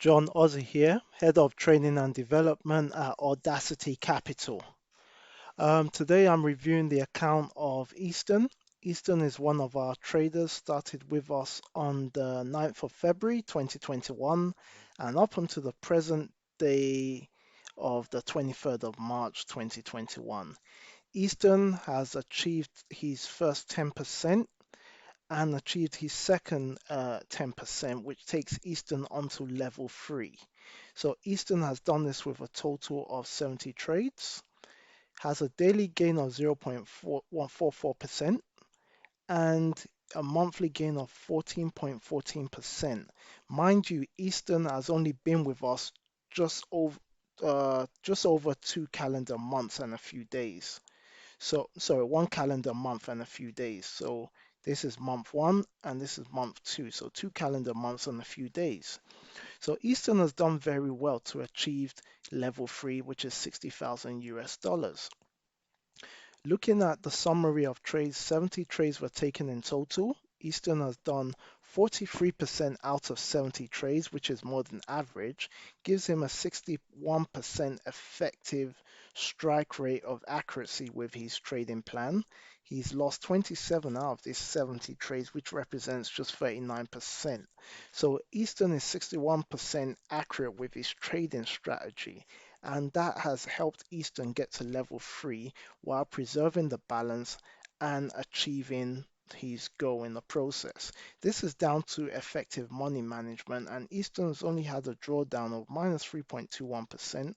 John Ozzy here, Head of Training and Development at AudaCity Capital. Today I'm reviewing the account of Easton. Easton is one of our traders, started with us on the 9th of February 2021 and up until the present day of the 23rd of March 2021. Easton has achieved his first 10% and achieved his second 10%, which takes Easton onto level 3. So Easton has done this with a total of 70 trades, has a daily gain of 0.144% and a monthly gain of 14.14%. Mind you, Easton has only been with us just over 2 calendar months and a few days. So, sorry, 1 calendar month and a few days. So this is month 1 and this is month 2. So 2 calendar months and a few days. So Easton has done very well to achieve level 3, which is 60,000 US dollars. Looking at the summary of trades, 70 trades were taken in total. Easton has done 43% out of 70 trades, which is more than average, gives him a 61% effective strike rate of accuracy with his trading plan. He's lost 27 out of these 70 trades, which represents just 39%. So Easton is 61% accurate with his trading strategy, and that has helped Easton get to level 3 while preserving the balance and achieving his goal in the process. This is down to effective money management, and Easton's only had a drawdown of minus 3.21%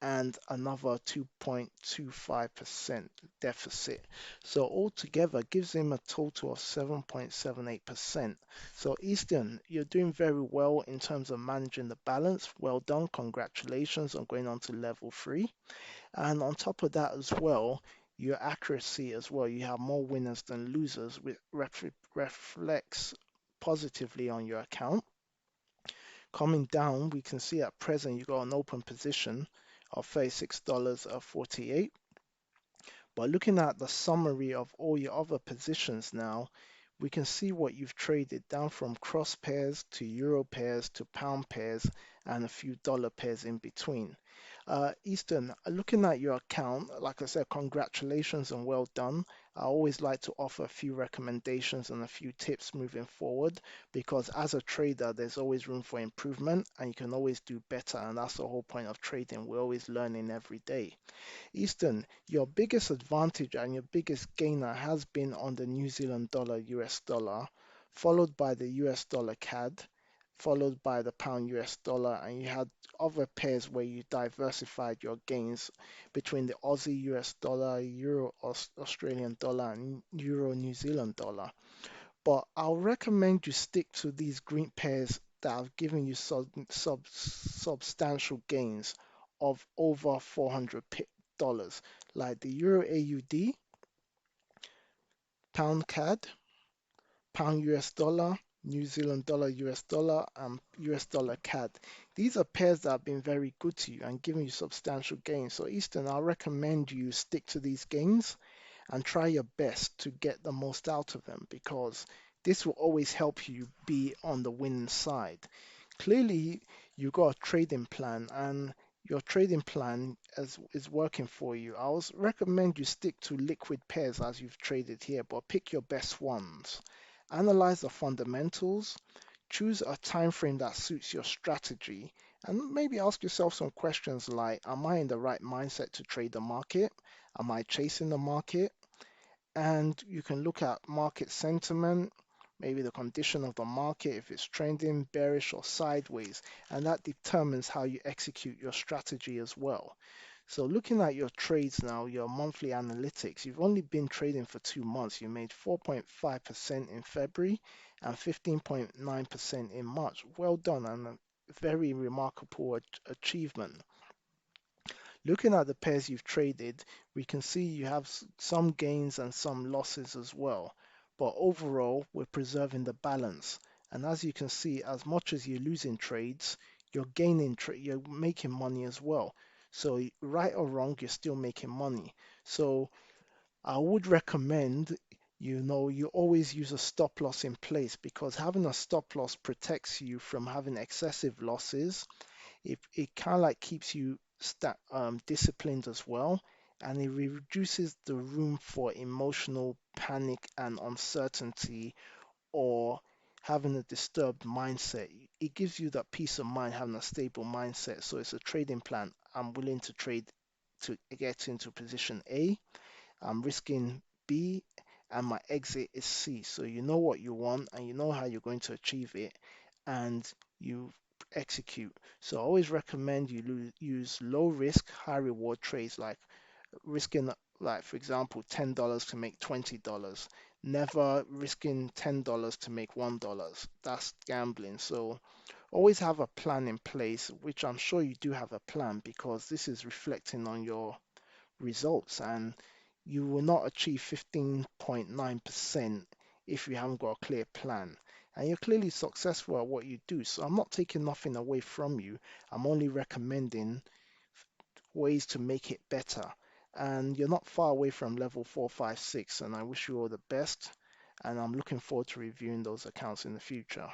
and another 2.25% deficit. So altogether gives him a total of 7.78%. So Easton, you're doing very well in terms of managing the balance. Well done. Congratulations on going on to level 3. And on top of that as well, your accuracy as well. You have more winners than losers, which reflects positively on your account. Coming down, we can see at present you got an open position of $36.48. But looking at the summary of all your other positions now, we can see what you've traded down from cross pairs to euro pairs to pound pairs and a few dollar pairs in between. Easton, looking at your account, like I said, congratulations and well done. I always like to offer a few recommendations and a few tips moving forward because as a trader, there's always room for improvement and you can always do better. And that's the whole point of trading. We're always learning every day. Easton, your biggest advantage and your biggest gainer has been on the New Zealand dollar, US dollar, followed by the US dollar CAD, followed by the pound US dollar, and you had other pairs where you diversified your gains between the Aussie US dollar, Euro Australian dollar, and Euro New Zealand dollar. But I'll recommend you stick to these green pairs that have given you substantial gains of over $400, like the Euro AUD, Pound CAD, Pound US dollar, New Zealand dollar US dollar, and US dollar CAD. These are pairs that have been very good to you and giving you substantial gains. So Easton, I recommend you stick to these gains and try your best to get the most out of them because this will always help you be on the winning side. Clearly, you got a trading plan and your trading plan is working for you. I would recommend you stick to liquid pairs as you've traded here, but pick your best ones. Analyze the fundamentals, choose a time frame that suits your strategy, and maybe ask yourself some questions like, am I in the right mindset to trade the market? Am I chasing the market? And you can look at market sentiment, maybe the condition of the market, if it's trending bearish or sideways, and that determines how you execute your strategy as well. So looking at your trades now, your monthly analytics, you've only been trading for 2 months. You made 4.5% in February and 15.9% in March. Well done and a very remarkable achievement. Looking at the pairs you've traded, we can see you have some gains and some losses as well. But overall, we're preserving the balance. And as you can see, as much as you're losing trades, you're you're making money as well. So right or wrong, you're still making money. So I would recommend You always use a stop loss in place because having a stop loss protects you from having excessive losses. It kind of like keeps you disciplined as well, and it reduces the room for emotional panic and uncertainty or having a disturbed mindset. It gives you that peace of mind having a stable mindset. So it's a trading plan. I'm willing to trade to get into position A. I'm risking B, and my exit is C. So you know what you want and you know how you're going to achieve it, and you execute. So I always recommend you use low risk, high reward trades, like risking, like for example, $10 to make $20. Never risking $10 to make $1. That's gambling. So always have a plan in place, which I'm sure you do have a plan because this is reflecting on your results, and you will not achieve 15.9% if you haven't got a clear plan. And you're clearly successful at what you do. So I'm not taking nothing away from you. I'm only recommending ways to make it better. And you're not far away from level 4, 5, 6. And I wish you all the best. And I'm looking forward to reviewing those accounts in the future.